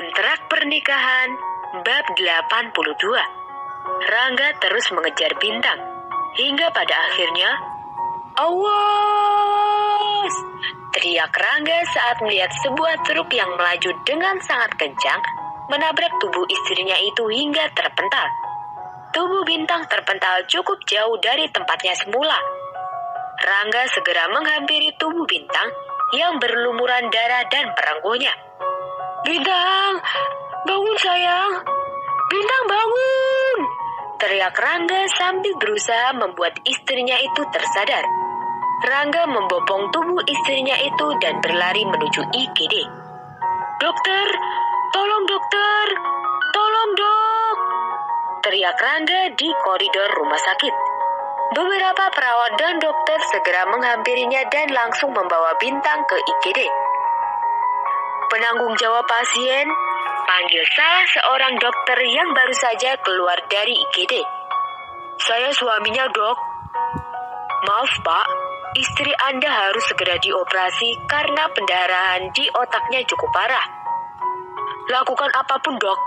Kontrak pernikahan bab 82. Rangga terus mengejar Bintang hingga pada akhirnya, "Awas!" teriak Rangga saat melihat sebuah truk yang melaju dengan sangat kencang menabrak tubuh istrinya itu hingga terpental. Tubuh Bintang terpental cukup jauh dari tempatnya semula. Rangga segera menghampiri tubuh Bintang yang berlumuran darah dan merengkuhnya. "Bintang, bangun sayang! Bintang bangun!" teriak Rangga sambil berusaha membuat istrinya itu tersadar. Rangga membopong tubuh istrinya itu dan berlari menuju IGD. "Dokter, tolong dokter! Tolong dok!" teriak Rangga di koridor rumah sakit. Beberapa perawat dan dokter segera menghampirinya dan langsung membawa Bintang ke IGD. "Penanggung jawab pasien, panggil salah seorang dokter yang baru saja keluar dari IGD." "Saya suaminya, dok." "Maaf, Pak, istri Anda harus segera dioperasi karena pendarahan di otaknya cukup parah." "Lakukan apapun, dok.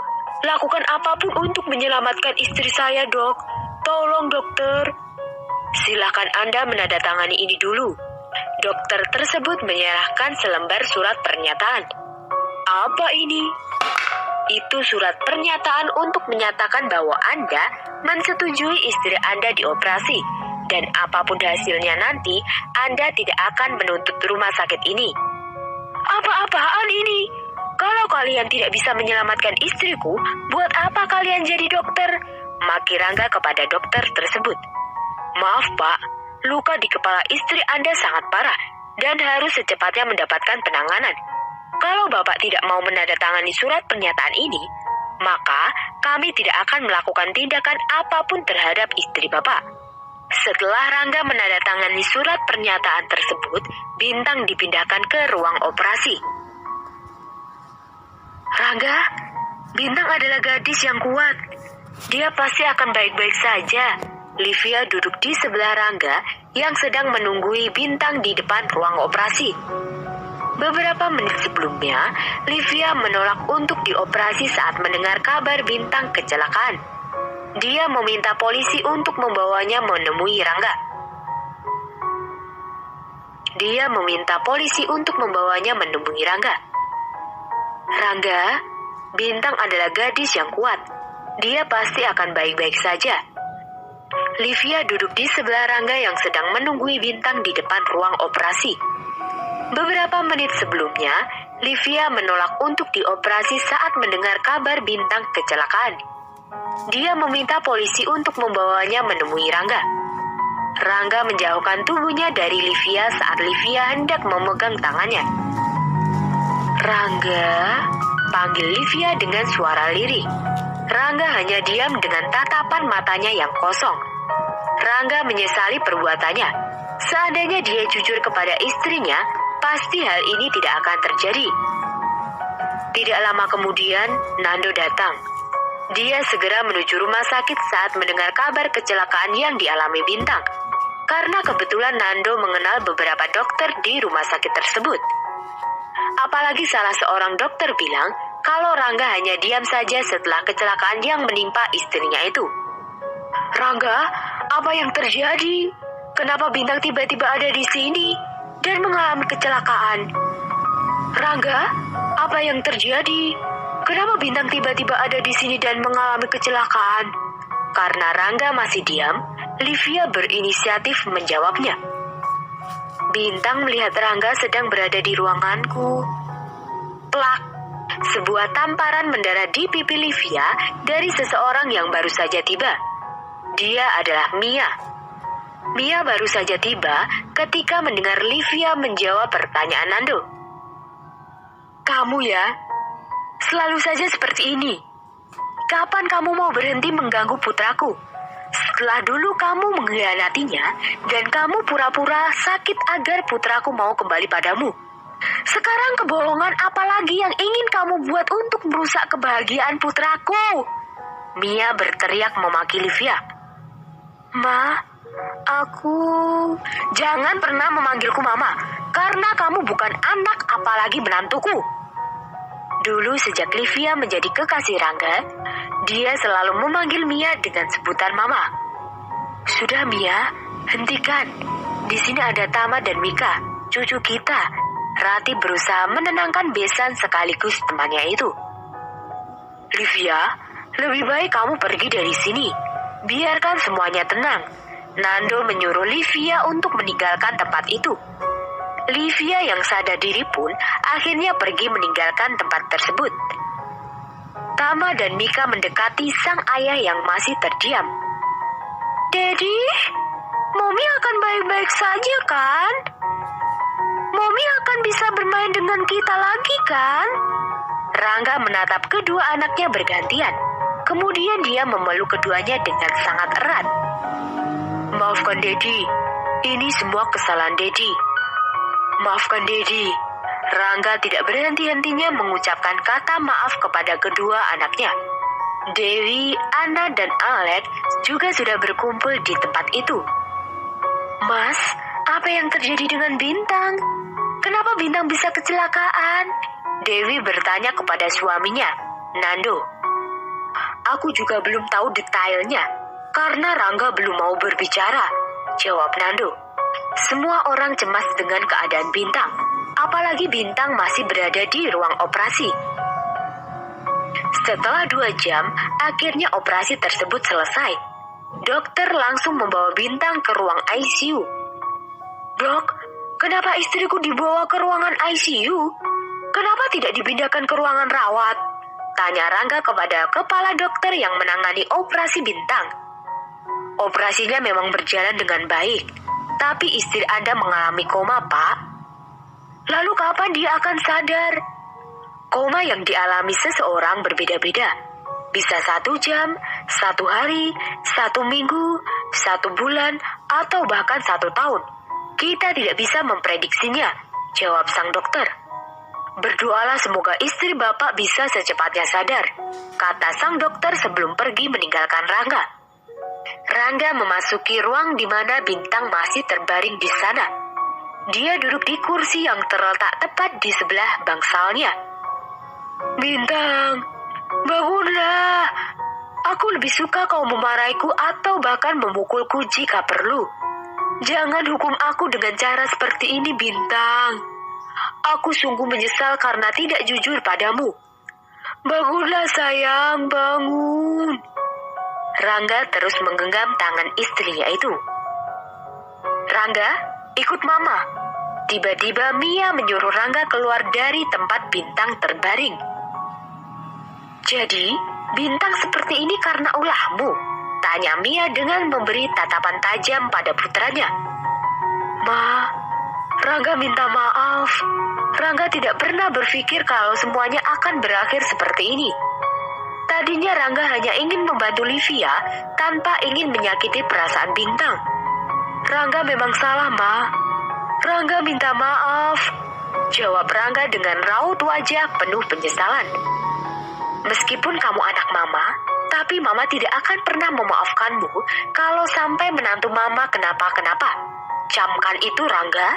Lakukan apapun untuk menyelamatkan istri saya, dok. Tolong, dokter." "Silakan Anda menandatangani ini dulu." Dokter tersebut menyerahkan selembar surat pernyataan. "Apa ini?" "Itu surat pernyataan untuk menyatakan bahwa Anda menyetujui istri Anda dioperasi, dan apapun hasilnya nanti, Anda tidak akan menuntut rumah sakit ini." "Apa-apaan ini? Kalau kalian tidak bisa menyelamatkan istriku, buat apa kalian jadi dokter?" maki Rangga kepada dokter tersebut. "Maaf, Pak, luka di kepala istri Anda sangat parah dan harus secepatnya mendapatkan penanganan. Kalau Bapak tidak mau menandatangani surat pernyataan ini, maka kami tidak akan melakukan tindakan apapun terhadap istri Bapak." Setelah Rangga menandatangani surat pernyataan tersebut, Bintang dipindahkan ke ruang operasi. "Rangga, Bintang adalah gadis yang kuat. Dia pasti akan baik-baik saja." Livia duduk di sebelah Rangga yang sedang menunggui Bintang di depan ruang operasi. Beberapa menit sebelumnya, Livia menolak untuk dioperasi saat mendengar kabar Bintang kecelakaan. Dia meminta polisi untuk membawanya menemui Rangga. "Rangga, Bintang adalah gadis yang kuat. Dia pasti akan baik-baik saja." Livia duduk di sebelah Rangga yang sedang menunggui Bintang di depan ruang operasi. Beberapa menit sebelumnya, Livia menolak untuk dioperasi saat mendengar kabar Bintang kecelakaan. Dia meminta polisi untuk membawanya menemui Rangga. Rangga menjauhkan tubuhnya dari Livia saat Livia hendak memegang tangannya. "Rangga," panggil Livia dengan suara lirih. Rangga hanya diam dengan tatapan matanya yang kosong. Rangga menyesali perbuatannya. Seandainya dia jujur kepada istrinya, pasti hal ini tidak akan terjadi. Tidak lama kemudian, Nando datang. Dia segera menuju rumah sakit saat mendengar kabar kecelakaan yang dialami Bintang. Karena kebetulan Nando mengenal beberapa dokter di rumah sakit tersebut. Apalagi salah seorang dokter bilang kalau Rangga hanya diam saja setelah kecelakaan yang menimpa istrinya itu. "Rangga, apa yang terjadi? Kenapa Bintang tiba-tiba ada di sini dan mengalami kecelakaan?" "Rangga, apa yang terjadi? Kenapa Bintang tiba-tiba ada di sini dan mengalami kecelakaan?" Karena Rangga masih diam, Livia berinisiatif menjawabnya. "Bintang melihat Rangga sedang berada di ruanganku." Plak! Sebuah tamparan mendarat di pipi Livia dari seseorang yang baru saja tiba. Dia adalah Mia. Mia baru saja tiba ketika mendengar Livia menjawab pertanyaan Nando. "Kamu ya? Selalu saja seperti ini. Kapan kamu mau berhenti mengganggu putraku? Setelah dulu kamu mengkhianatinya dan kamu pura-pura sakit agar putraku mau kembali padamu. Sekarang kebohongan apa lagi yang ingin kamu buat untuk merusak kebahagiaan putraku?" Mia berteriak memaki Livia. "Ma, aku..." "Jangan pernah memanggilku Mama, karena kamu bukan anak apalagi menantuku." Dulu sejak Livia menjadi kekasih Rangga, dia selalu memanggil Mia dengan sebutan Mama. Sudah Mia, hentikan. Di sini ada Tama dan Mika, cucu kita. Rati berusaha menenangkan besan sekaligus temannya itu. Livia, lebih baik kamu pergi dari sini. Biarkan semuanya tenang. Nando menyuruh Livia untuk meninggalkan tempat itu. Livia yang sadar diri pun akhirnya pergi meninggalkan tempat tersebut. Tama dan Mika mendekati sang ayah yang masih terdiam. Daddy, Mommy akan baik-baik saja kan? Mommy akan bisa bermain dengan kita lagi kan? Rangga menatap kedua anaknya bergantian. Kemudian dia memeluk keduanya dengan sangat erat. Maafkan Daddy, ini semua kesalahan Daddy. Maafkan Daddy. Rangga tidak berhenti-hentinya mengucapkan kata maaf kepada kedua anaknya. Dewi, Anna, dan Alec juga sudah berkumpul di tempat itu. Mas, apa yang terjadi dengan Bintang? Kenapa Bintang bisa kecelakaan? Dewi bertanya kepada suaminya, Nando. Aku juga belum tahu detailnya, karena Rangga belum mau berbicara, jawab Nando. Semua orang cemas dengan keadaan Bintang, apalagi Bintang masih berada di ruang operasi. Setelah 2 jam, akhirnya operasi tersebut selesai. Dokter langsung membawa Bintang ke ruang ICU. Dok, kenapa istriku dibawa ke ruangan ICU? Kenapa tidak dipindahkan ke ruangan rawat? Tanya Rangga kepada kepala dokter yang menangani operasi Bintang. Operasinya memang berjalan dengan baik, tapi istri Anda mengalami koma, Pak. Lalu kapan dia akan sadar? Koma yang dialami seseorang berbeda-beda. Bisa 1 jam, 1 hari, 1 minggu, 1 bulan, atau bahkan 1 tahun. Kita tidak bisa memprediksinya, jawab sang dokter. Berdoalah semoga istri Bapak bisa secepatnya sadar, kata sang dokter sebelum pergi meninggalkan Rangga. Rangga memasuki ruang di mana Bintang masih terbaring di sana. Dia duduk di kursi yang terletak tepat di sebelah bangsalnya. Bintang, bangunlah. Aku lebih suka kau memarahiku atau bahkan memukulku jika perlu. Jangan hukum aku dengan cara seperti ini, Bintang. Aku sungguh menyesal karena tidak jujur padamu. Bangunlah sayang, bangun. Rangga terus menggenggam tangan istrinya itu. Rangga, ikut Mama. Tiba-tiba Mia menyuruh Rangga keluar dari tempat Bintang terbaring. Jadi, Bintang seperti ini karena ulahmu? Tanya Mia dengan memberi tatapan tajam pada putranya. Ma, Rangga minta maaf. Rangga tidak pernah berpikir kalau semuanya akan berakhir seperti ini. Tadinya Rangga hanya ingin membantu Livia tanpa ingin menyakiti perasaan Bintang. Rangga memang salah, Ma. Rangga minta maaf, jawab Rangga dengan raut wajah penuh penyesalan. Meskipun kamu anak Mama, tapi Mama tidak akan pernah memaafkanmu kalau sampai menantu Mama kenapa-kenapa. Camkan itu, Rangga.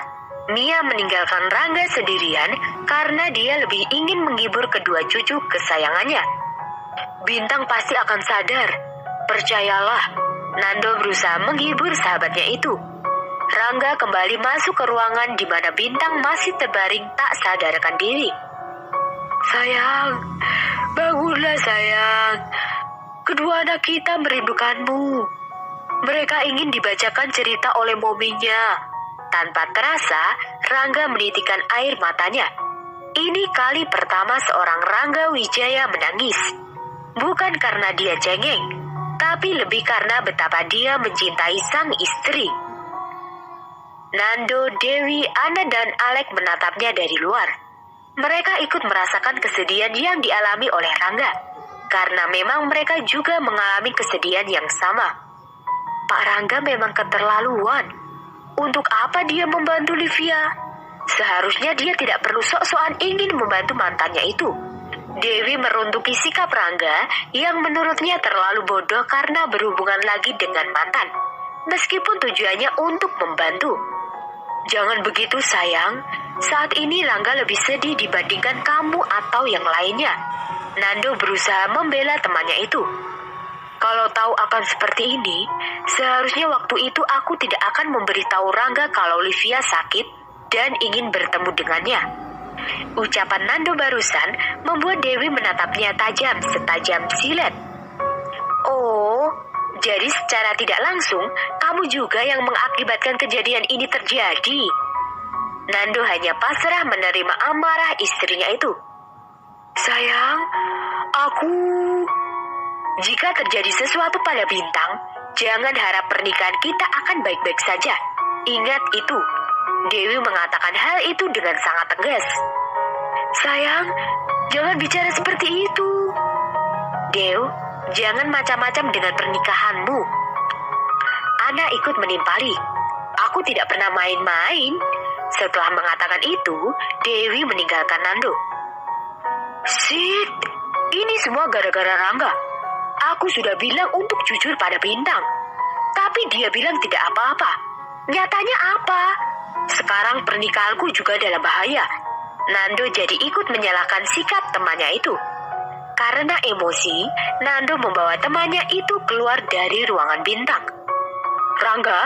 Mia meninggalkan Rangga sendirian karena dia lebih ingin menghibur kedua cucu kesayangannya. Bintang pasti akan sadar. Percayalah, Nando berusaha menghibur sahabatnya itu. Rangga kembali masuk ke ruangan di mana Bintang masih terbaring tak sadarkan diri. Sayang, bangunlah sayang. Kedua anak kita merindukanmu. Mereka ingin dibacakan cerita oleh mominya. Tanpa terasa, Rangga menitikan air matanya. Ini kali pertama seorang Rangga Wijaya menangis. Bukan karena dia cengeng, tapi lebih karena betapa dia mencintai sang istri. Nando, Dewi, Anna, dan Alec menatapnya dari luar. Mereka ikut merasakan kesedihan yang dialami oleh Rangga, karena memang mereka juga mengalami kesedihan yang sama. Pak Rangga memang keterlaluan. Untuk apa dia membantu Livia? Seharusnya dia tidak perlu sok-sokan ingin membantu mantannya itu. Dewi meruntuki sikap Rangga yang menurutnya terlalu bodoh karena berhubungan lagi dengan mantan, meskipun tujuannya untuk membantu. Jangan begitu sayang, saat ini Rangga lebih sedih dibandingkan kamu atau yang lainnya. Nando berusaha membela temannya itu. Kalau tahu akan seperti ini, seharusnya waktu itu aku tidak akan memberitahu Rangga kalau Livia sakit dan ingin bertemu dengannya. Ucapan Nando barusan membuat Dewi menatapnya tajam setajam silet. Oh, jadi secara tidak langsung kamu juga yang mengakibatkan kejadian ini terjadi. Nando hanya pasrah menerima amarah istrinya itu. Sayang, jika terjadi sesuatu pada Bintang, jangan harap pernikahan kita akan baik-baik saja. Ingat itu. Dewi mengatakan hal itu dengan sangat tegas. Sayang, jangan bicara seperti itu. Dew, jangan macam-macam dengan pernikahanmu. Ana ikut menimpali. Aku tidak pernah main-main. Setelah mengatakan itu, Dewi meninggalkan Nando. Sit, ini semua gara-gara Rangga. Aku sudah bilang untuk jujur pada Bintang. Tapi dia bilang tidak apa-apa. Nyatanya apa? Sekarang pernikahanku juga dalam bahaya. Nando jadi ikut menyalahkan sikap temannya itu. Karena emosi, Nando membawa temannya itu keluar dari ruangan Bintang. Rangga,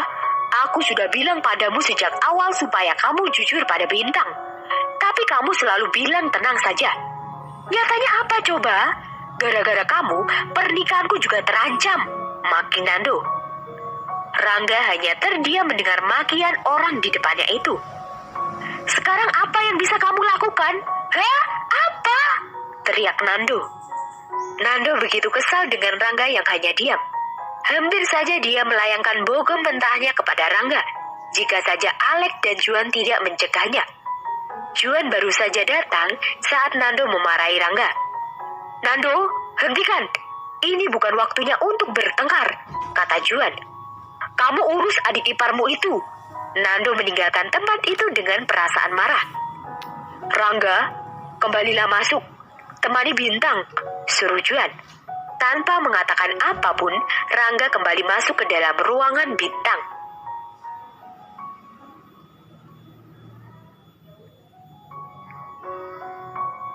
aku sudah bilang padamu sejak awal supaya kamu jujur pada Bintang. Tapi kamu selalu bilang tenang saja. Nyatanya apa coba? Gara-gara kamu, pernikahanku juga terancam. Maki Nando. Rangga hanya terdiam mendengar makian orang di depannya itu. Sekarang apa yang bisa kamu lakukan? Hah? Apa? Teriak Nando. Nando begitu kesal dengan Rangga yang hanya diam. Hampir saja dia melayangkan bogem mentahnya kepada Rangga. Jika saja Alek dan Juan tidak mencegahnya. Juan baru saja datang saat Nando memarahi Rangga. Nando, hentikan. Ini bukan waktunya untuk bertengkar, kata Juan. Kamu urus adik iparmu itu. Nando meninggalkan tempat itu dengan perasaan marah. Rangga, kembalilah masuk. Temani Bintang, suruh Juan. Tanpa mengatakan apapun, Rangga kembali masuk ke dalam ruangan Bintang.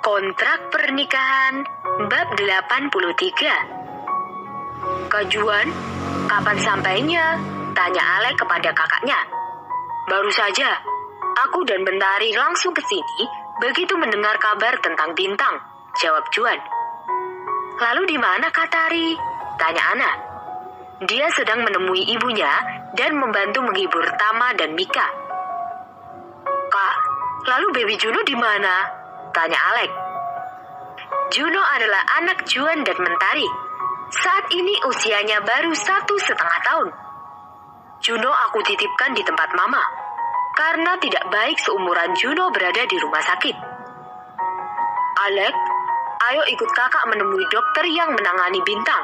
Kontrak pernikahan bab 83. Kak Juan, kapan sampainya? Tanya Alek kepada kakaknya. Baru saja, aku dan Bentari langsung ke sini begitu mendengar kabar tentang Bintang, jawab Juan. Lalu di mana Kak Tari? Tanya Ana. Dia sedang menemui ibunya dan membantu menghibur Tama dan Mika. Kak, lalu baby Juno di mana? Tanya Alek. Juno adalah anak Juan dan Mentari. Saat ini usianya baru 1,5 tahun. Juno aku titipkan di tempat mama, karena tidak baik seumuran Juno berada di rumah sakit. Alek, ayo ikut kakak menemui dokter yang menangani Bintang.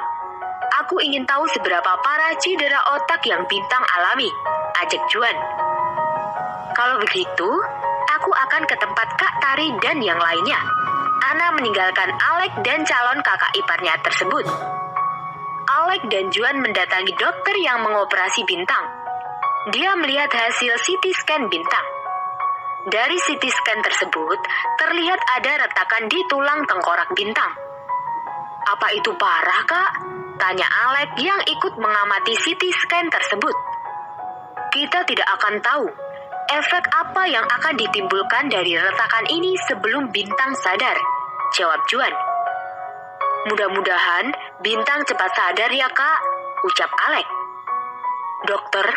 Aku ingin tahu seberapa parah cedera otak yang Bintang alami, ajak Juan. Kalau begitu, aku akan ke tempat Kak Tari dan yang lainnya. Ana meninggalkan Alek dan calon kakak iparnya tersebut. Alek dan Juan mendatangi dokter yang mengoperasi Bintang. Dia melihat hasil CT scan Bintang. Dari CT scan tersebut, terlihat ada retakan di tulang tengkorak Bintang. Apa itu parah, Kak? Tanya Alek yang ikut mengamati CT scan tersebut. Kita tidak akan tahu efek apa yang akan ditimbulkan dari retakan ini sebelum Bintang sadar, jawab Juan. Mudah-mudahan Bintang cepat sadar ya, Kak, ucap Alek. Dokter,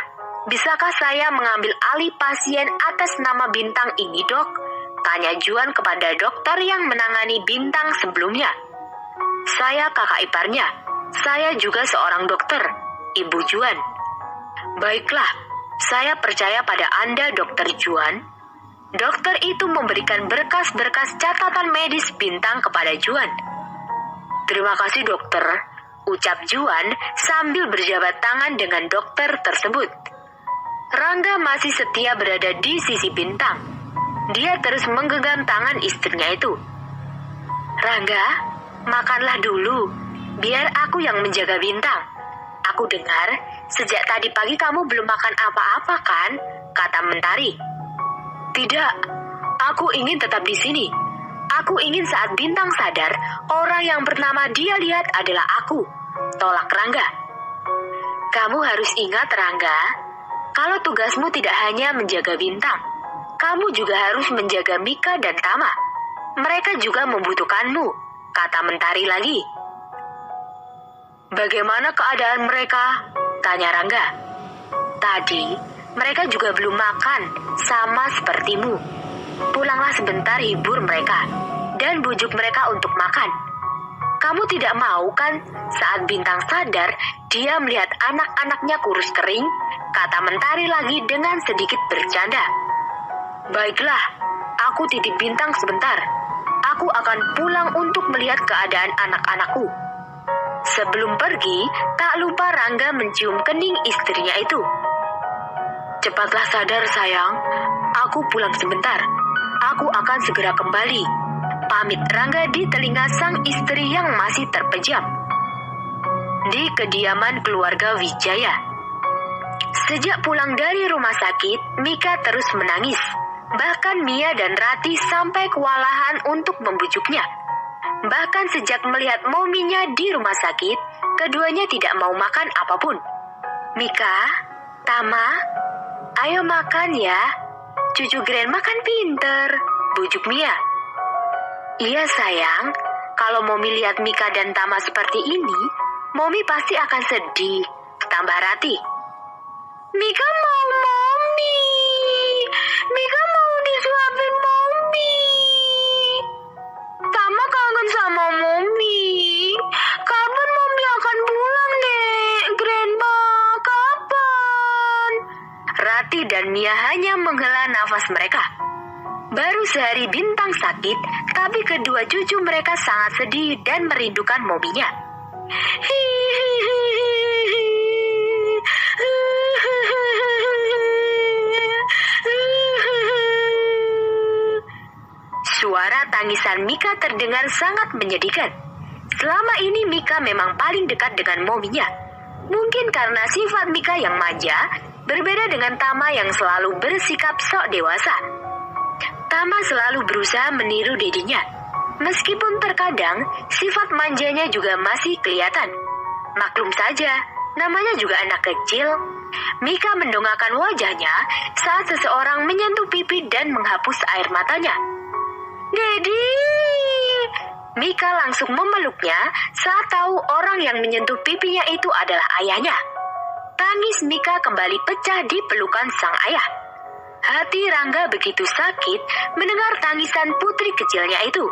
bisakah saya mengambil alih pasien atas nama Bintang ini, Dok? Tanya Juan kepada dokter yang menangani Bintang sebelumnya. Saya kakak iparnya. Saya juga seorang dokter, Ibu Juan. Baiklah, saya percaya pada Anda, Dokter Juan. Dokter itu memberikan berkas-berkas catatan medis Bintang kepada Juan. Terima kasih, dokter, ucap Juan sambil berjabat tangan dengan dokter tersebut. Rangga masih setia berada di sisi Bintang. Dia terus menggenggam tangan istrinya itu. Rangga, makanlah dulu, biar aku yang menjaga Bintang. Aku dengar, sejak tadi pagi kamu belum makan apa-apa kan? Kata Mentari. Tidak, aku ingin tetap di sini. Aku ingin saat Bintang sadar, orang yang bernama dia lihat adalah aku, tolak Rangga. Kamu harus ingat, Rangga, kalau tugasmu tidak hanya menjaga Bintang, kamu juga harus menjaga Mika dan Tama. Mereka juga membutuhkanmu, kata Mentari lagi. Bagaimana keadaan mereka? Tanya Rangga. Tadi, mereka juga belum makan, sama sepertimu. Pulanglah sebentar, hibur mereka, dan bujuk mereka untuk makan. Kamu tidak mau kan saat Bintang sadar dia melihat anak-anaknya kurus kering, kata Mentari lagi dengan sedikit bercanda. Baiklah, aku titip Bintang sebentar. Aku akan pulang untuk melihat keadaan anak-anakku. Sebelum pergi, tak lupa Rangga mencium kening istrinya itu. Cepatlah sadar sayang, aku pulang sebentar. Aku akan segera kembali. Pamit Rangga di telinga sang istri yang masih terpejam. Di kediaman keluarga Wijaya. Sejak pulang dari rumah sakit, Mika terus menangis. Bahkan Mia dan Rati sampai kewalahan untuk membujuknya. Bahkan sejak melihat mominya di rumah sakit, keduanya tidak mau makan apapun. Mika, Tama, ayo makan ya. Cucu Grandma kan pinter, bujuk Mia. Iya sayang, kalau Momi lihat Mika dan Tama seperti ini, Momi pasti akan sedih, tambah Rati. Mika mau Momi. Mika mau disuapin Momi. Tama kangen sama Momi. Kapan Momi akan pulang, Dek? Grandma, kapan? Rati dan Mia hanya menghela nafas mereka. Baru sehari Bintang sakit, tapi kedua cucu mereka sangat sedih dan merindukan Mominya. Suara tangisan Mika terdengar sangat menyedihkan. Selama ini Mika memang paling dekat dengan Mominya. Mungkin karena sifat Mika yang manja, berbeda dengan Tama yang selalu bersikap sok dewasa. Tama selalu berusaha meniru dedinya. Meskipun terkadang sifat manjanya juga masih kelihatan. Maklum saja, namanya juga anak kecil. Mika mendongakkan wajahnya saat seseorang menyentuh pipi dan menghapus air matanya. Dedi! Mika langsung memeluknya saat tahu orang yang menyentuh pipinya itu adalah ayahnya. Tangis Mika kembali pecah di pelukan sang ayah. Hati Rangga begitu sakit mendengar tangisan putri kecilnya itu.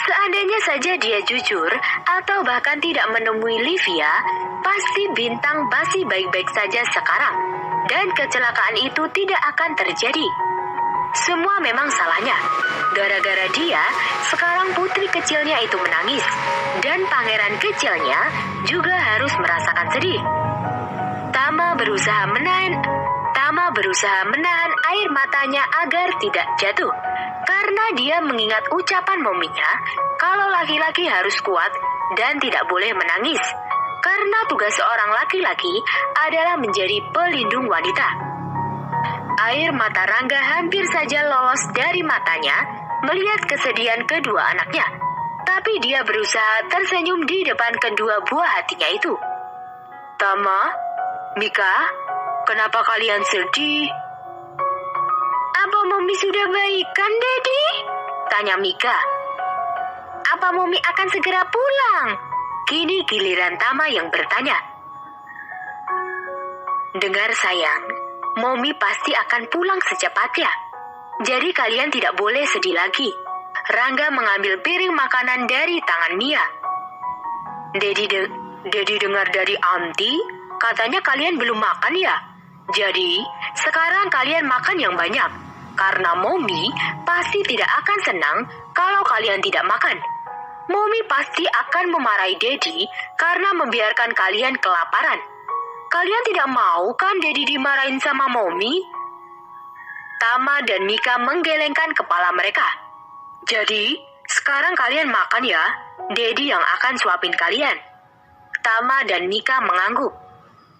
Seandainya saja dia jujur atau bahkan tidak menemui Livia, pasti Bintang masih baik-baik saja sekarang. Dan kecelakaan itu tidak akan terjadi. Semua memang salahnya. Gara-gara dia, sekarang putri kecilnya itu menangis. Dan pangeran kecilnya juga harus merasakan sedih. Tama berusaha menahan air matanya agar tidak jatuh. Karena dia mengingat ucapan mominya, kalau laki-laki harus kuat dan tidak boleh menangis. Karena tugas seorang laki-laki adalah menjadi pelindung wanita. Air mata Rangga hampir saja lolos dari matanya melihat kesedihan kedua anaknya. Tapi dia berusaha tersenyum di depan kedua buah hatinya itu. Tama, Mika, kenapa kalian sedih? Apa Momi sudah baikan, Dedi? Tanya Mika. Apa Momi akan segera pulang? Kini giliran Tama yang bertanya. Dengar sayang, Momi pasti akan pulang secepatnya. Jadi kalian tidak boleh sedih lagi. Rangga mengambil piring makanan dari tangan Mia. Dedi dengar dari Aunty, katanya kalian belum makan ya? Jadi, sekarang kalian makan yang banyak. Karena Momi pasti tidak akan senang kalau kalian tidak makan. Momi pasti akan memarahi Dedi karena membiarkan kalian kelaparan. Kalian tidak mau kan Dedi dimarahin sama Momi? Tama dan Mika menggelengkan kepala mereka. Jadi, sekarang kalian makan ya. Dedi yang akan suapin kalian. Tama dan Mika mengangguk.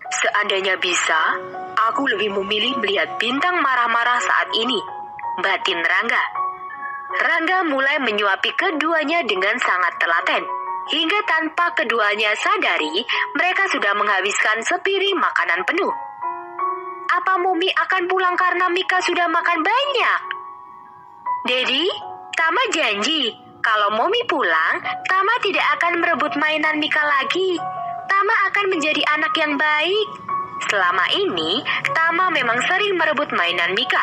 Seandainya bisa, aku lebih memilih melihat Bintang marah-marah saat ini. batin Rangga. Rangga mulai menyuapi keduanya dengan sangat telaten. Hingga tanpa keduanya sadari, mereka sudah menghabiskan sepiring makanan penuh. Apa Momi akan pulang karena Mika sudah makan banyak? Dedi, Tama janji, kalau Momi pulang, Tama tidak akan merebut mainan Mika lagi. Tama akan menjadi anak yang baik. Selama ini, Tama memang sering merebut mainan Mika,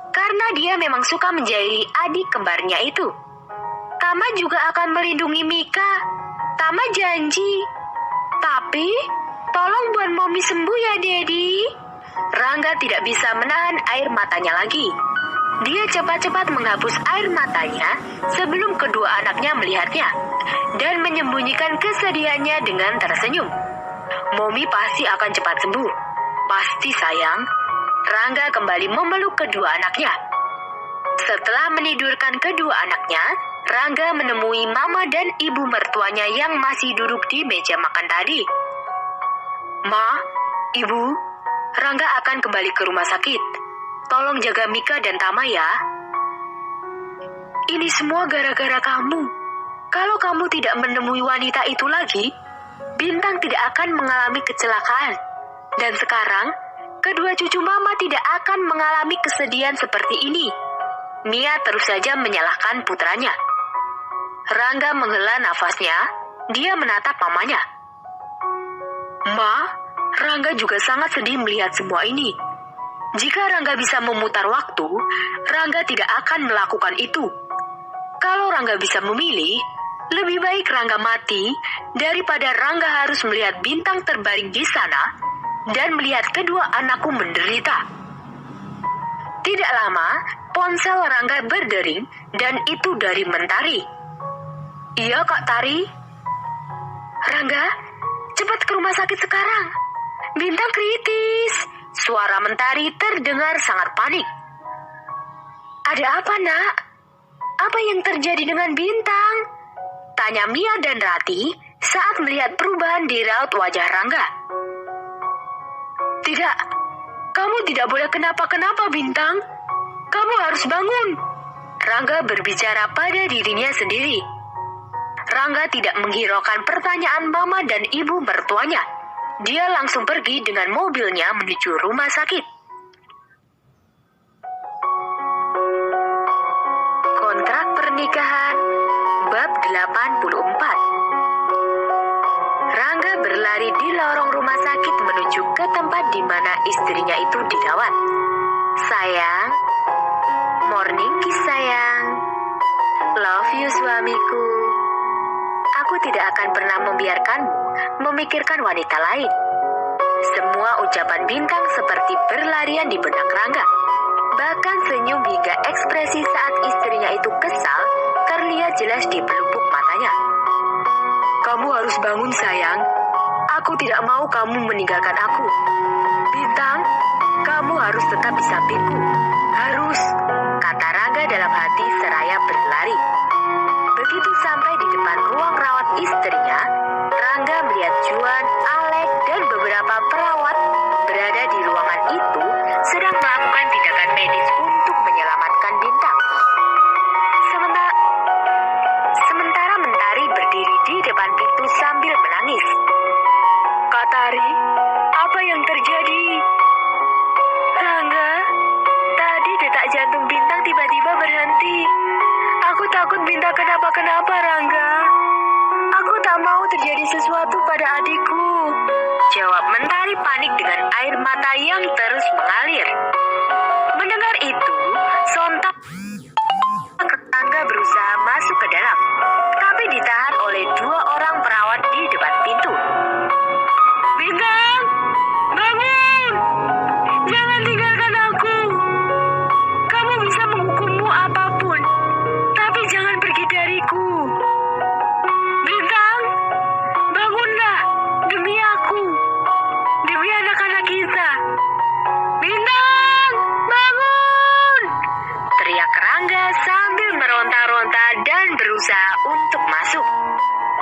karena dia memang suka menjahili adik kembarnya itu. Tama juga akan melindungi Mika. Tama janji. Tapi, tolong buat Momi sembuh ya, Dedi. Rangga tidak bisa menahan air matanya lagi. Dia cepat-cepat menghapus air matanya sebelum kedua anaknya melihatnya dan menyembunyikan kesedihannya dengan tersenyum. Momi pasti akan cepat sembuh. Pasti sayang. Rangga kembali memeluk kedua anaknya. Setelah menidurkan kedua anaknya, Rangga menemui mama dan ibu mertuanya yang masih duduk di meja makan tadi. Ma, Ibu, Rangga akan kembali ke rumah sakit. Tolong jaga Mika dan Tama ya. Ini semua gara-gara kamu. Kalau kamu tidak menemui wanita itu lagi, Bintang tidak akan mengalami kecelakaan. Dan sekarang, kedua cucu Mama tidak akan mengalami kesedihan seperti ini. Mia terus saja menyalahkan putranya. Rangga menghela nafasnya, dia menatap mamanya. Ma, Rangga juga sangat sedih melihat semua ini. Jika Rangga bisa memutar waktu, Rangga tidak akan melakukan itu. Kalau Rangga bisa memilih, lebih baik Rangga mati daripada Rangga harus melihat Bintang terbaring di sana dan melihat kedua anakku menderita. Tidak lama, ponsel Rangga berdering dan itu dari Mentari. Iya, Kak Tari. Rangga, cepat ke rumah sakit sekarang. Bintang kritis. Suara Mentari terdengar sangat panik. Ada apa, Nak? Apa yang terjadi dengan Bintang? Tanya Mia dan Rati saat melihat perubahan di raut wajah Rangga. Tidak, kamu tidak boleh kenapa-kenapa, Bintang. Kamu harus bangun. Rangga berbicara pada dirinya sendiri. Rangga tidak menghiraukan pertanyaan mama dan ibu mertuanya. Dia langsung pergi dengan mobilnya menuju rumah sakit. Kontrak pernikahan bab 84. Rangga berlari di lorong rumah sakit menuju ke tempat di mana istrinya itu dirawat. Sayang, morning kiss sayang. Love you suamiku. Aku tidak akan pernah membiarkanmu memikirkan wanita lain. Semua ucapan Bintang seperti berlarian di benak Rangga. Bahkan senyum hingga ekspresi saat istrinya itu kesal terlihat jelas di pelupuk matanya. Kamu harus bangun sayang. Aku tidak mau kamu meninggalkan aku. Bintang, kamu harus tetap di sampingku. Harus, kata Rangga dalam hati seraya berlari. Begitu sampai di depan ruang rawat istrinya, Rangga melihat Juan, Alek, dan beberapa perawat berada di ruangan itu sedang melakukan tindakan medis untuk menyelamatkan Bintang. Sementara Mentari berdiri di depan pintu sambil menangis. Kak Tari, apa yang terjadi? Rangga, tadi detak jantung Bintang tiba-tiba berhenti. Aku takut Bintang kenapa-kenapa, Rangga. Aku tak mau terjadi sesuatu pada adikku. Jawab Mentari panik dengan air mata yang terus mengalir. Mendengar itu, sontak Rangga berusaha masuk ke dalam, tapi ditahan oleh dua orang perawat di depan pintu. Bintang, bangun! Jangan tinggalkan aku. Kamu bisa menghukummu apapun, tapi jangan pergi dariku. Bintang, bangunlah demi aku, demi anak-anak kita. Bintang, bangun! Teriak Rangga sambil meronta-ronta dan berusaha untuk masuk.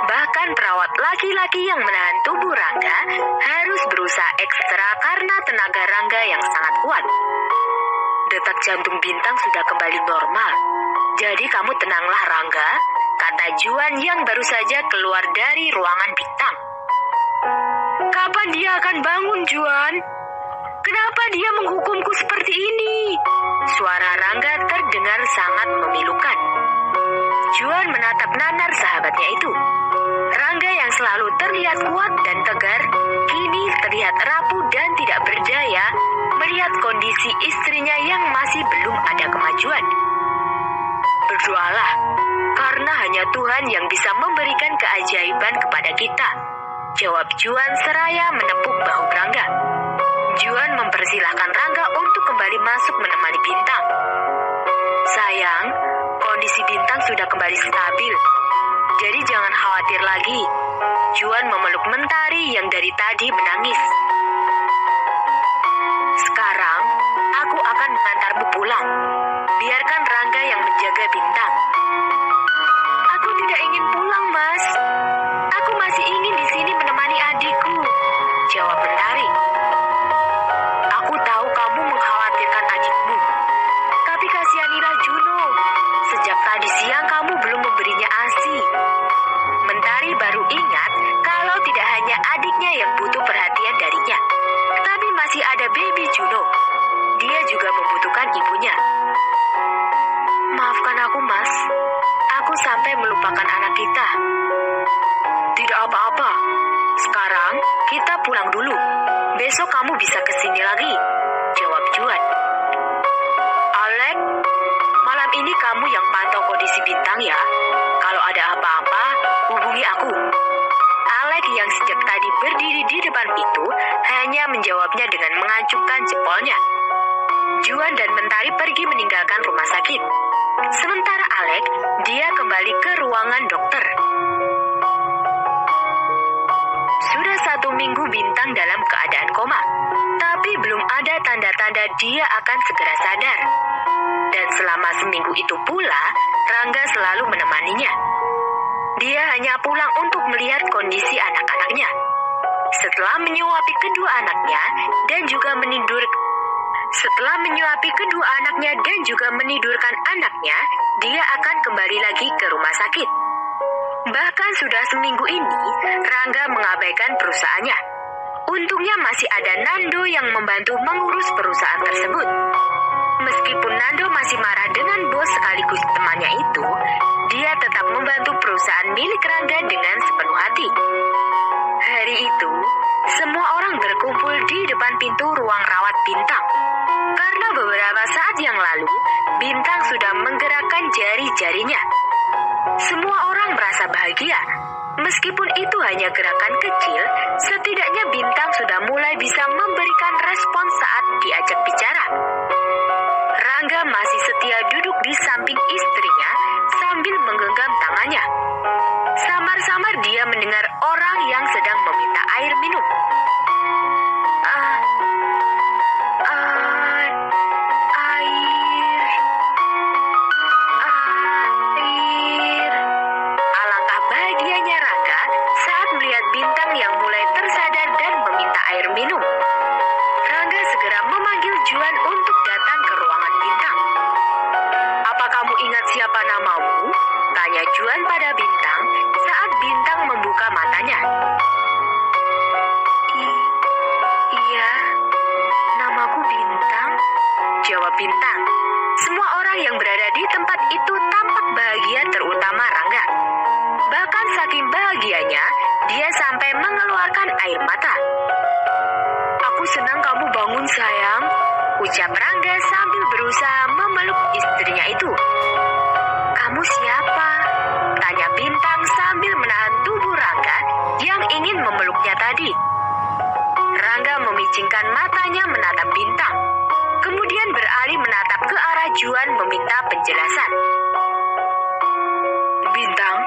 Bahkan perawat laki-laki yang menahan tubuh Rangga harus berusaha ekstra karena tenaga Rangga yang sangat kuat. Detak jantung Bintang sudah kembali normal. Jadi kamu tenanglah Rangga, kata Juan yang baru saja keluar dari ruangan Bintang. Kapan dia akan bangun, Juan? Kenapa dia menghukumku seperti ini? Suara Rangga terdengar sangat memilukan. Juan menatap nanar sahabatnya itu. Rangga yang selalu terlihat kuat dan tegar, kini terlihat rapuh dan tidak berdaya melihat kondisi istrinya yang masih belum ada kemajuan. Berdoalah, karena hanya Tuhan yang bisa memberikan keajaiban kepada kita, jawab Juan seraya menepuk bahu Rangga. Juan mempersilahkan Rangga untuk kembali masuk menemani Bintang. Sayang, kondisi Bintang sudah kembali stabil, jadi jangan khawatir lagi. Juan memeluk Mentari yang dari tadi menangis. Sekarang, aku akan mengantarmu pulang. Biarkan Rangga yang menjaga Bintang. Aku tidak ingin pulang, Mas. Aku masih ingin di sini menemani adikku, jawab Mentari. Aku tahu kamu mengkhawatirkan adikmu, tapi kasihanilah Juno. Sejak tadi siang kamu belum memberinya ASI. Mentari baru ingat kalau tidak hanya adiknya yang butuh perhatian darinya, tapi masih ada baby Juno. Dia juga membutuhkan ibunya. Maafkan aku, Mas. Aku sampai melupakan anak kita. Tidak apa-apa. Sekarang kita pulang dulu. Besok kamu bisa kesini lagi, jawab Juan. Alek, malam ini kamu yang pantau kondisi Bintang ya. Kalau ada apa-apa, hubungi aku. Alek yang sejak tadi berdiri di depan itu hanya menjawabnya dengan mengacungkan jempolnya. Juan dan Mentari pergi meninggalkan rumah sakit. Sementara Alek, dia kembali ke ruangan dokter. Sudah 1 minggu Bintang dalam keadaan koma, tapi belum ada tanda-tanda dia akan segera sadar. Dan selama seminggu itu pula, Rangga selalu menemaninya. Dia hanya pulang untuk melihat kondisi anak-anaknya. Setelah menyuapi kedua anaknya dan juga menidurkan anaknya, dia akan kembali lagi ke rumah sakit. Bahkan sudah seminggu ini, Rangga mengabaikan perusahaannya. Untungnya masih ada Nando yang membantu mengurus perusahaan tersebut. Meskipun Nando masih marah dengan bos sekaligus temannya itu, dia tetap membantu perusahaan milik Rangga dengan sepenuh hati. Hari itu, semua orang berkumpul di depan pintu ruang rawat Bintang. Karena beberapa saat yang lalu, Bintang sudah menggerakkan jari-jarinya. Semua orang merasa bahagia. Meskipun itu hanya gerakan kecil, setidaknya Bintang sudah mulai bisa memberikan respon saat diajak bicara. Rangga masih setia duduk di samping istrinya sambil menggenggam tangannya. Samar-samar dia mendengar orang yang sedang meminta air minum. Air. Alangkah bahagianya Rangga saat melihat Bintang yang mulai tersadar dan meminta air minum. Rangga segera memanggil Juan untuk datang ke ruangan Bintang. Apa kamu ingat siapa namamu? Tanya Juan pada Bintang saat Bintang membuka matanya. Iya, namaku Bintang, jawab Bintang. Semua orang yang berada di tempat itu tampak bahagia, terutama Rangga. Bahkan saking bahagianya, dia sampai mengeluarkan air mata. Aku senang kamu bangun sayang, ucap Rangga sambil berusaha memeluk istrinya itu. Kamu siapa? Tanya Bintang sambil menahan tubuh Rangga yang ingin memeluknya tadi. Rangga memicingkan matanya menatap Bintang, kemudian beralih menatap ke arah Juan meminta penjelasan. Bintang,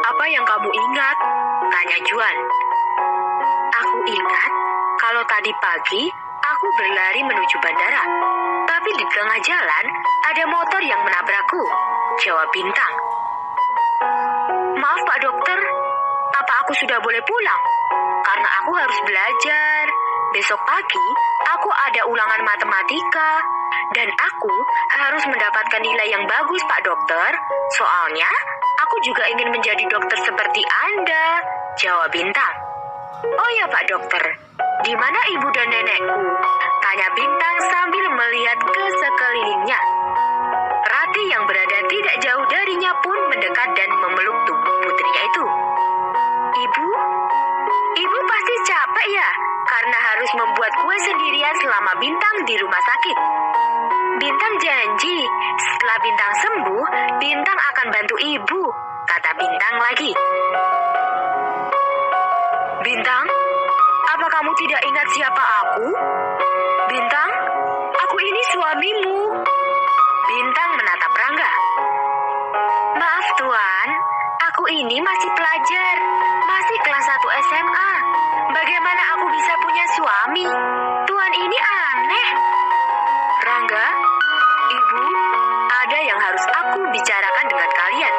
apa yang kamu ingat? Tanya Juan. Aku ingat kalau tadi pagi aku berlari menuju bandara, tapi di tengah jalan ada motor yang menabrakku, jawab Bintang. Maaf Pak Dokter, apa aku sudah boleh pulang? Karena aku harus belajar. Besok pagi aku ada ulangan matematika Dan aku harus mendapatkan nilai yang bagus, Pak Dokter. Soalnya, aku juga ingin menjadi dokter seperti Anda, jawab Bintang. Oh ya, Pak Dokter, di mana ibu dan nenekku? Tanya Bintang sambil melihat ke sekelilingnya. Rati yang berada tidak jauh darinya pun mendekat dan memeluk tubuh putrinya itu. Ibu pasti capek ya, karena harus membuat kue sendirian selama Bintang di rumah sakit. Bintang janji, setelah Bintang sembuh, Bintang akan bantu ibu, kata Bintang lagi. Bintang, apa kamu tidak ingat siapa aku? Bintang, aku ini suamimu. Bintang menatap Rangga. Maaf Tuan, aku ini masih pelajar, masih kelas 1 SMA. Bagaimana aku bisa punya suami? Tuan ini aneh. Rangga, Ibu, ada yang harus aku bicarakan dengan kalian.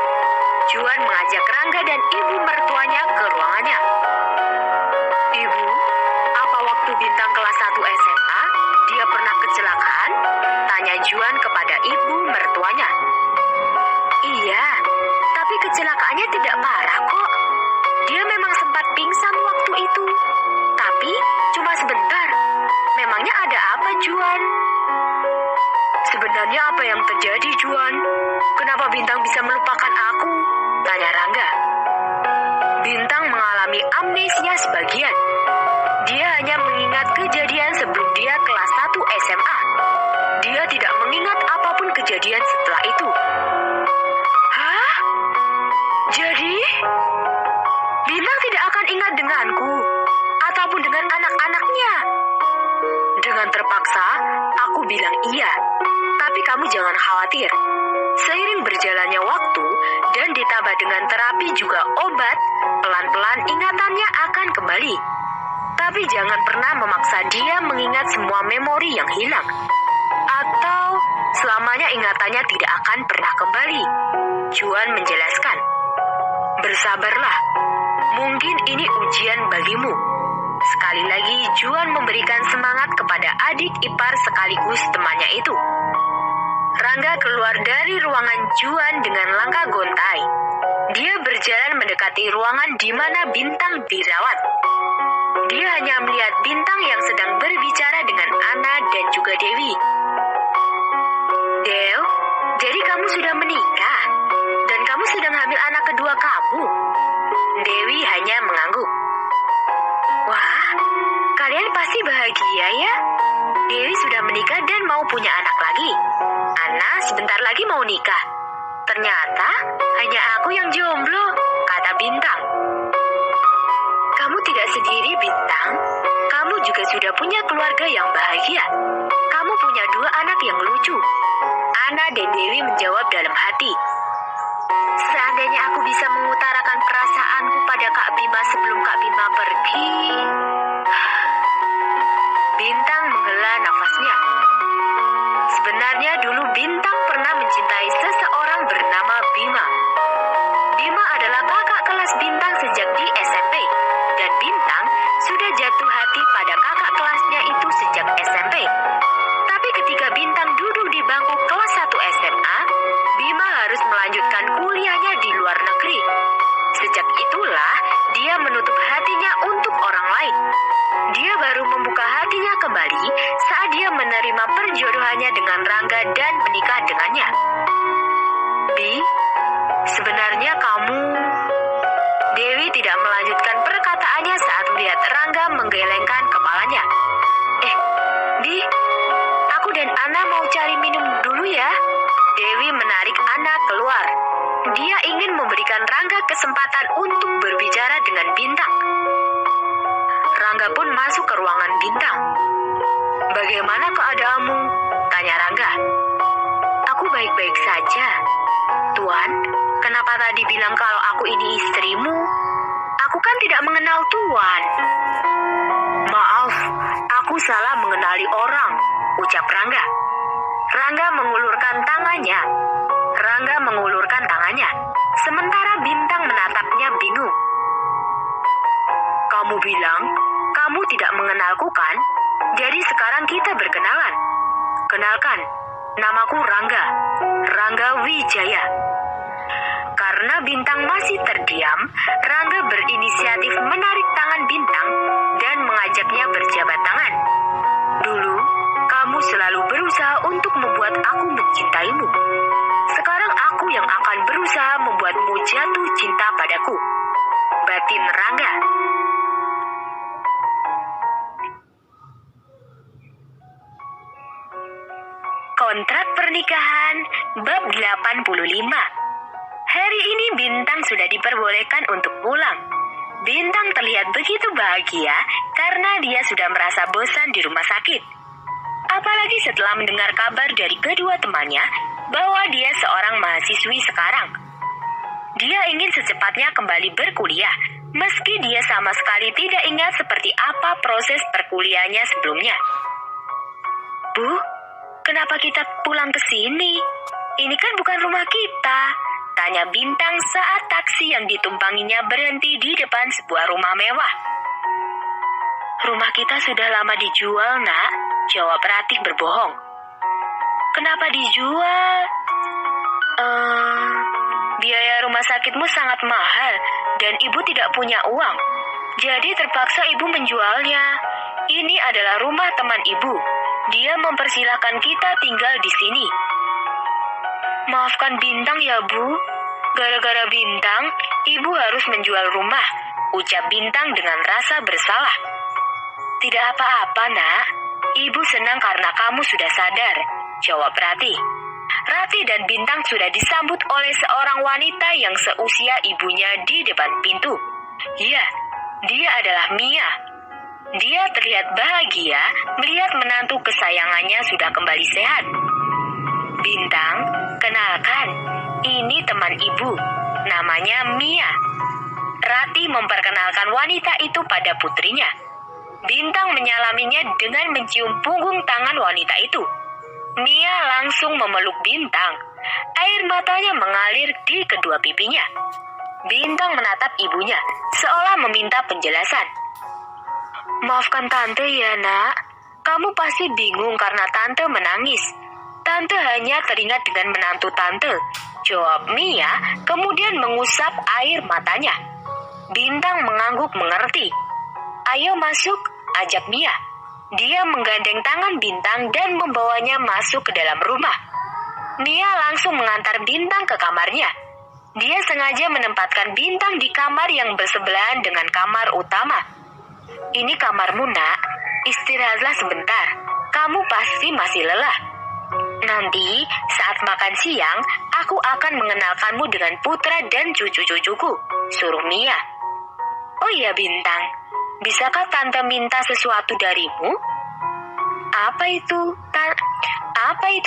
Juan mengajak Rangga dan ibu mertuanya ke ruangannya. Ibu, apa waktu Bintang kelas 1 SMA, dia pernah kecelakaan? Tanya Juan kepada ibu mertuanya. Iya, tapi kecelakaannya tidak parah kok. Dia memang sempat pingsan waktu itu. Tapi cuma sebentar. Memangnya ada apa, Juan? Sebenarnya apa yang terjadi, Juan? Kenapa Bintang bisa melupakan aku? Tanya Rangga. Bintang mengalami amnesia sebagian. Dia hanya mengingat kejadian sebelum dia kelas 1 SMA. Dia tidak mengingat apapun kejadian setelah itu. Hah? Jadi, Bintang tidak akan ingat denganku ataupun dengan anak-anaknya. Dengan terpaksa, aku bilang iya. Tapi kamu jangan khawatir. Seiring berjalannya waktu dan ditambah dengan terapi juga obat, pelan-pelan ingatannya akan kembali. Tapi jangan pernah memaksa dia mengingat semua memori yang hilang. Atau selamanya ingatannya tidak akan pernah kembali. Juan menjelaskan. Bersabarlah. Mungkin ini ujian bagimu. Sekali lagi Juan memberikan semangat kepada adik ipar sekaligus temannya itu. Rangga keluar dari ruangan Juan dengan langkah gontai. Dia berjalan mendekati ruangan di mana Bintang dirawat. Dia hanya melihat Bintang yang sedang berbicara dengan Ana dan juga Dewi. Dew, jadi kamu sudah menikah? Dan kamu sedang hamil anak kedua kamu? Dewi hanya mengangguk. Wah, kalian pasti bahagia ya? Dewi sudah menikah dan mau punya anak lagi. Ana sebentar lagi mau nikah. Ternyata hanya aku yang jomblo, kata Bintang. Kamu tidak sendiri, Bintang. Kamu juga sudah punya keluarga yang bahagia. Kamu punya 2 anak yang lucu. Ana dan Dewi menjawab dalam hati. Seandainya aku bisa mengutarakan perasaanku pada Kak Bima sebelum Kak Bima pergi. Bintang menghela nafasnya. Sebenarnya dulu Bintang pernah mencintai seseorang bernama Bima. Bima adalah kakak kelas Bintang sejak di SMP. Dan Bintang sudah jatuh hati pada kakak kelasnya itu sejak SMP. Tapi ketika Bintang duduk di bangku kelas 1 SMA, Bima harus melanjutkan kuliahnya di luar negeri. Sejak itulah dia menutup hatinya untuk orang lain. Dia baru membuka hatinya kembali saat dia menerima perjodohannya dengan Rangga dan menikah dengannya. Bi, sebenarnya kamu... Dewi tidak melanjutkan perkataannya saat melihat Rangga menggelengkan kepalanya. Bi, aku dan Ana mau cari minum dulu ya. Dewi menarik Ana keluar. Dia ingin memberikan Rangga kesempatan untuk berbicara dengan Bintang. Rangga pun masuk ke ruangan Bintang. Bagaimana keadaanmu? Tanya Rangga. Aku baik-baik saja. Tuan, kenapa tadi bilang kalau aku ini istrimu? Aku kan tidak mengenal Tuan. Maaf, aku salah mengenali orang, ucap Rangga. Rangga mengulurkan tangannya. Sementara Bintang menatapnya bingung. Kamu bilang, kamu tidak mengenalku kan? Jadi sekarang kita berkenalan. Kenalkan, Namaku Rangga, Rangga Wijaya. Karena Bintang masih terdiam, Rangga berinisiatif menarik tangan Bintang dan mengajaknya berjabat tangan. Dulu, kamu selalu berusaha untuk membuat aku mencintaimu. Sekarang aku yang akan berusaha membuatmu jatuh cinta padaku. Batin Rangga. Kontrak pernikahan bab 85. Hari ini Bintang sudah diperbolehkan untuk pulang. Bintang terlihat begitu bahagia karena dia sudah merasa bosan di rumah sakit. Apalagi setelah mendengar kabar dari kedua temannya bahwa dia seorang mahasiswi sekarang. Dia ingin secepatnya kembali berkuliah, meski dia sama sekali tidak ingat seperti apa proses perkuliahannya sebelumnya. Bu, kenapa kita pulang ke sini? Ini kan bukan rumah kita, tanya Bintang saat taksi yang ditumpanginya berhenti di depan sebuah rumah mewah. Rumah kita sudah lama dijual, Nak, jawab Ratih berbohong. Kenapa dijual? Biaya rumah sakitmu sangat mahal dan ibu tidak punya uang. Jadi terpaksa ibu menjualnya. Ini adalah rumah teman ibu. Dia mempersilahkan kita tinggal di sini. Maafkan Bintang ya, Bu. Gara-gara Bintang, ibu harus menjual rumah, ucap Bintang dengan rasa bersalah. Tidak apa-apa, Nak. Ibu senang karena kamu sudah sadar, jawab Ratih. Ratih dan Bintang sudah disambut oleh seorang wanita yang seusia ibunya di depan pintu. Ya, dia adalah Mia. Dia terlihat bahagia melihat menantu kesayangannya sudah kembali sehat. Bintang, kenalkan, ini teman ibu, namanya Mia. Ratih memperkenalkan wanita itu pada putrinya. Bintang menyalaminya dengan mencium punggung tangan wanita itu. Mia langsung memeluk Bintang. Air matanya mengalir di kedua pipinya. Bintang menatap ibunya, seolah meminta penjelasan. Maafkan Tante ya, Nak. Kamu pasti bingung karena Tante menangis. Tante hanya teringat dengan menantu Tante, jawab Mia, kemudian mengusap air matanya. Bintang mengangguk mengerti. Ayo masuk, ajak Mia. Dia menggandeng tangan Bintang dan membawanya masuk ke dalam rumah. Mia langsung mengantar Bintang ke kamarnya. Dia sengaja menempatkan Bintang di kamar yang bersebelahan dengan kamar utama. Ini kamarmu, Nak. Istirahatlah sebentar. Kamu pasti masih lelah. Nanti saat makan siang, aku akan mengenalkanmu dengan putra dan cucu-cucuku, suruh Mia. Oh iya Bintang, bisakah Tante minta sesuatu darimu? Apa itu,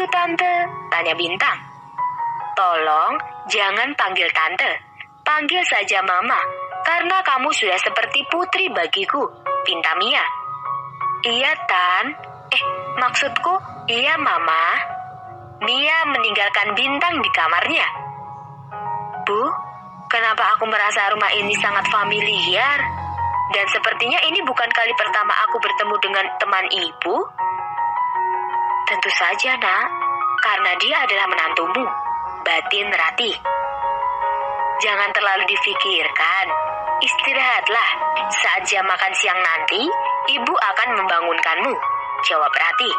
Tante? Tanya Bintang. Tolong, jangan panggil Tante. Panggil saja Mama, karena kamu sudah seperti putri bagiku, pinta Mia. Iya, Tan. Maksudku, iya, Mama. Mia meninggalkan Bintang di kamarnya. Bu, kenapa aku merasa rumah ini sangat familiar? Dan sepertinya ini bukan kali pertama aku bertemu dengan teman ibu. Tentu saja, Nak, karena dia adalah menantumu, batin Ratih. Jangan terlalu difikirkan. Istirahatlah. Saat jam makan siang nanti, ibu akan membangunkanmu, jawab Ratih.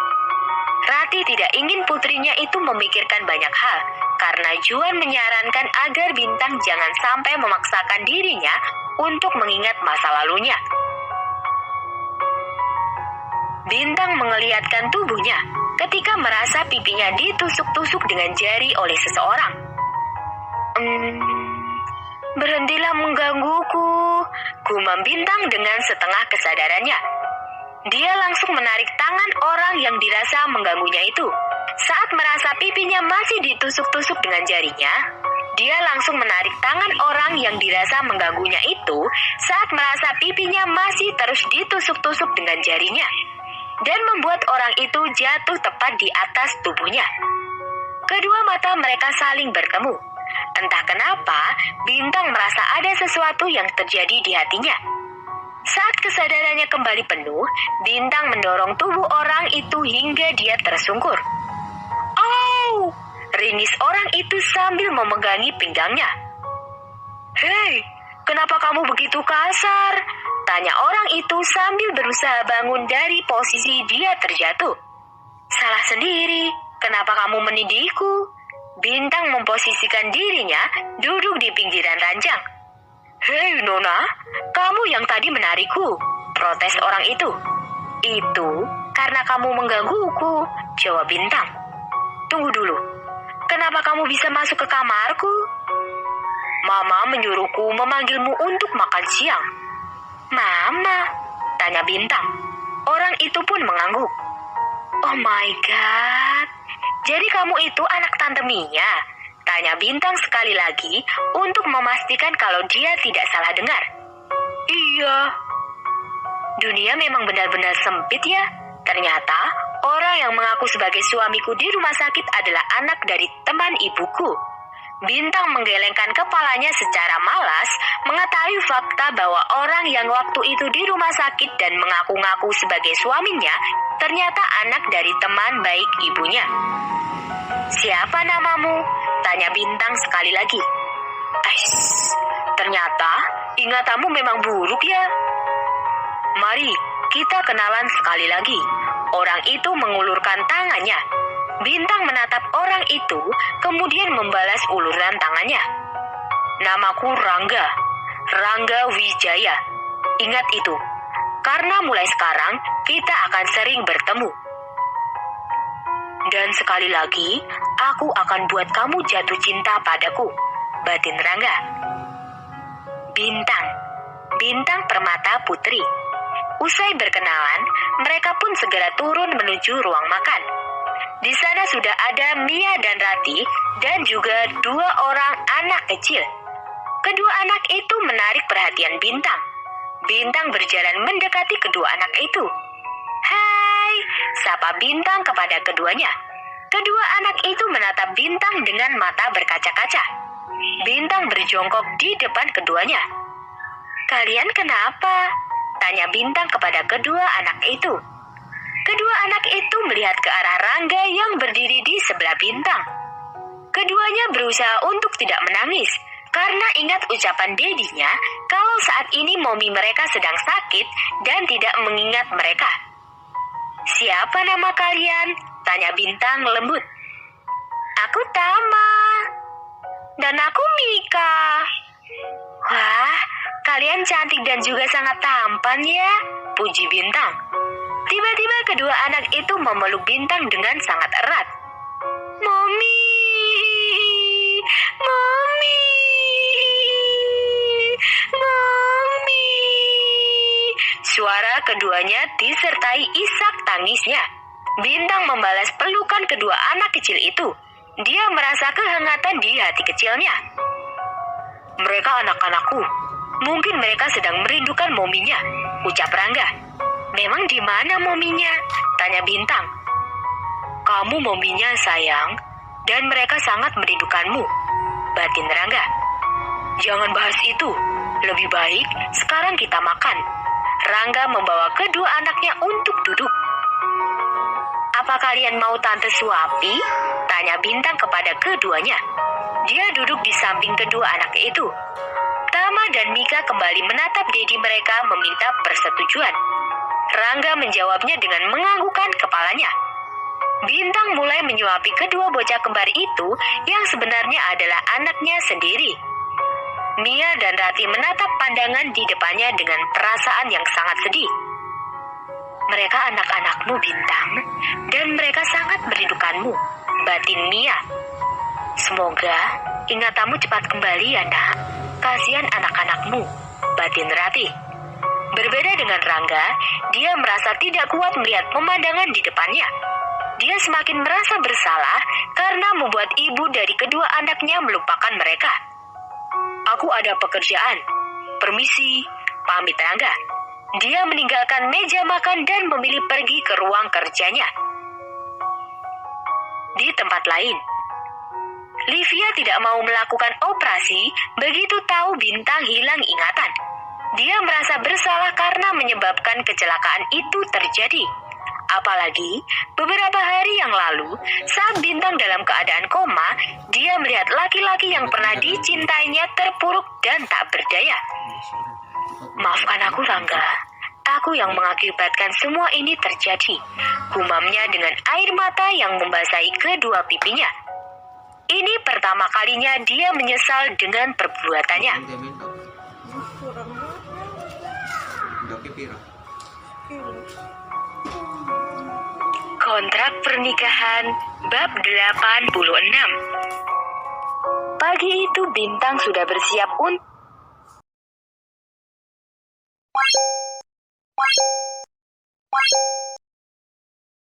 Ratih tidak ingin putrinya itu memikirkan banyak hal, karena Juan menyarankan agar Bintang jangan sampai memaksakan dirinya untuk mengingat masa lalunya. Bintang mengeliatkan tubuhnya ketika merasa pipinya ditusuk-tusuk dengan jari oleh seseorang. Berhentilah menggangguku, gumam Bintang dengan setengah kesadarannya. Dia langsung menarik tangan orang yang dirasa mengganggunya itu. Saat merasa pipinya masih ditusuk-tusuk dengan jarinya, dia langsung menarik tangan orang yang dirasa mengganggunya itu saat merasa pipinya masih terus ditusuk-tusuk dengan jarinya, dan membuat orang itu jatuh tepat di atas tubuhnya. Kedua mata mereka saling bertemu. Entah kenapa, Bintang merasa ada sesuatu yang terjadi di hatinya. Saat kesadarannya kembali penuh, Bintang mendorong tubuh orang itu hingga dia tersungkur. meringis orang itu sambil memegangi pinggangnya. "Hei, kenapa kamu begitu kasar?" tanya orang itu sambil berusaha bangun dari posisi dia terjatuh. "Salah sendiri, kenapa kamu menindihku?" Bintang memposisikan dirinya duduk di pinggiran ranjang. "Hei Nona, kamu yang tadi menarikku," protes orang itu. "Itu karena kamu menggangguku," jawab Bintang. "Tunggu dulu, kenapa kamu bisa masuk ke kamarku?" "Mama menyuruhku memanggilmu untuk makan siang." "Mama?" tanya Bintang. Orang itu pun mengangguk. "Oh my God, jadi kamu itu anak Tante Mia?" tanya Bintang sekali lagi untuk memastikan kalau dia tidak salah dengar. "Iya." Dunia memang benar-benar sempit ya. Ternyata orang yang mengaku sebagai suamiku di rumah sakit adalah anak dari teman ibuku. Bintang menggelengkan kepalanya secara malas, mengetahui fakta bahwa orang yang waktu itu di rumah sakit dan mengaku-ngaku sebagai suaminya ternyata anak dari teman baik ibunya. "Siapa namamu?" tanya Bintang sekali lagi. "Ais, ternyata ingatanmu memang buruk ya. Mari kita kenalan sekali lagi." Orang itu mengulurkan tangannya. Bintang menatap orang itu, kemudian membalas uluran tangannya. "Namaku Rangga, Rangga Wijaya. Ingat itu, karena mulai sekarang kita akan sering bertemu. Dan sekali lagi, aku akan buat kamu jatuh cinta padaku," batin Rangga. Bintang, Bintang Permata Putri. Usai berkenalan, mereka pun segera turun menuju ruang makan. Di sana sudah ada Mia dan Rati dan juga 2 orang anak kecil. Kedua anak itu menarik perhatian Bintang. Bintang berjalan mendekati kedua anak itu. "Hai," sapa Bintang kepada keduanya. Kedua anak itu menatap Bintang dengan mata berkaca-kaca. Bintang berjongkok di depan keduanya. "Kalian kenapa?" tanya Bintang kepada kedua anak itu. Kedua anak itu melihat ke arah Rangga yang berdiri di sebelah Bintang. Keduanya berusaha untuk tidak menangis, karena ingat ucapan dedinya kalau saat ini momi mereka sedang sakit dan tidak mengingat mereka. "Siapa nama kalian?" tanya Bintang lembut. "Aku Tama." "Dan aku Mika." "Wah, kalian cantik dan juga sangat tampan ya," puji Bintang. Tiba-tiba kedua anak itu memeluk Bintang dengan sangat erat. "Mommy, Mommy, Mommy." Suara keduanya disertai isak tangisnya. Bintang membalas pelukan kedua anak kecil itu. Dia merasa kehangatan di hati kecilnya. "Mereka anak-anakku. Mungkin mereka sedang merindukan mominya," ucap Rangga. "Memang di mana mominya?" tanya Bintang. "Kamu mominya sayang, dan mereka sangat merindukanmu," batin Rangga. "Jangan bahas itu. Lebih baik sekarang kita makan." Rangga membawa kedua anaknya untuk duduk. "Apa kalian mau tante suapi?" tanya Bintang kepada keduanya. Dia duduk di samping kedua anak itu. Tama dan Mika kembali menatap dedi mereka meminta persetujuan. Rangga menjawabnya dengan menganggukkan kepalanya. Bintang mulai menyuapi kedua bocah kembar itu yang sebenarnya adalah anaknya sendiri. Mia dan Rati menatap pandangan di depannya dengan perasaan yang sangat sedih. "Mereka anak-anakmu, Bintang, dan mereka sangat merindukanmu," batin Mia. "Semoga ingatanmu cepat kembali ya, Nak. Kasihan anak-anakmu," batin Rati. Berbeda dengan Rangga, dia merasa tidak kuat melihat pemandangan di depannya. Dia semakin merasa bersalah karena membuat ibu dari kedua anaknya melupakan mereka. "Aku ada pekerjaan. Permisi," pamit Rangga. Dia meninggalkan meja makan dan memilih pergi ke ruang kerjanya. Di tempat lain, Livia tidak mau melakukan operasi begitu tahu Bintang hilang ingatan. Dia merasa bersalah karena menyebabkan kecelakaan itu terjadi. Apalagi beberapa hari yang lalu, saat Bintang dalam keadaan koma, dia melihat laki-laki yang pernah dicintainya terpuruk dan tak berdaya. Maafkan aku, Rangga. Aku yang mengakibatkan semua ini terjadi. Gumamnya dengan air mata yang membasahi kedua pipinya. Ini pertama kalinya dia menyesal dengan perbuatannya. Kontrak pernikahan bab 86. Pagi itu Bintang sudah bersiap untuk